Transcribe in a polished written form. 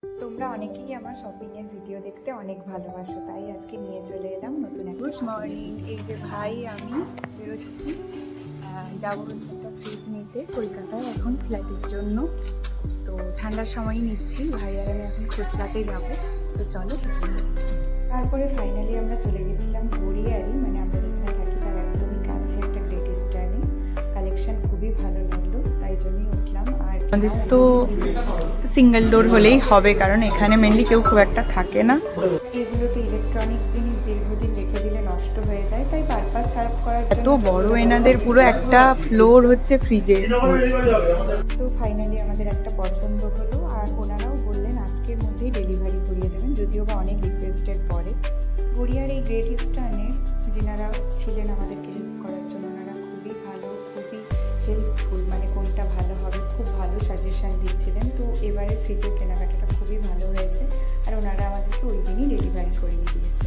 তোমরা অনেকেই আমার শপিংয়ের ভিডিও দেখতে অনেক ভালোবাসো, তাই আজকে নিয়ে চলে এলাম নতুন একটা গুড মর্নিং। এই যে ভাই আমি বেরোচ্ছি, যাবো হচ্ছে একটা ফ্রিজ নিতে কলকাতায় এখন ফ্ল্যাটের জন্য। তো ঠান্ডার সময়ই নিচ্ছি, ভাই আর আমি এখন খুচলাতেই যাবো। তো চলো সেখানে। তারপরে ফাইনালি আমরা চলে গেছিলাম গড়িয়ারি, মানে আমরা যেখানে থাকি তার একদমই কাছে একটা গ্রেট ইস্টার্নে। কালেকশন খুবই ভালো লাগলো, তাই জন্যই উঠলাম। আর আমাদের তো সিঙ্গেল ডোর হলেই হবে, কারণ এখানে মেনলি কেউ খুব একটা থাকে না। এগুলোতে ইলেকট্রনিক জিনিস দীর্ঘদিন রেখে দিলে নষ্ট হয়ে যায়, তাই পারপাস সার্ভ করার এত বড় এনাদের পুরো একটা ফ্লোর হচ্ছে ফ্রিজে। তো ফাইনালি আমাদের একটা পছন্দ হলো, আর ওনারাও বললেন আজকের মধ্যেই ডেলিভারি করিয়ে দেবেন, যদিও বা অনেক রিকোয়েস্টের পরে। গড়িয়ার এই গ্রেট ইস্টার্নে যিনারা ছিলেন আমাদেরকে হেল্প করার জন্য, ওনারা খুবই ভালো, খুবই হেল্পফুল, মানে কোনটা ভালো হবে খুব ভালো সাজেশান দিচ্ছিলেন। তো এবারে ফ্রিজের কেনাকাটাটা খুবই ভালো হয়েছে, আর ওনারা আমাদেরকে ওই দিনই ডেলিভারি করিয়ে দিয়েছে।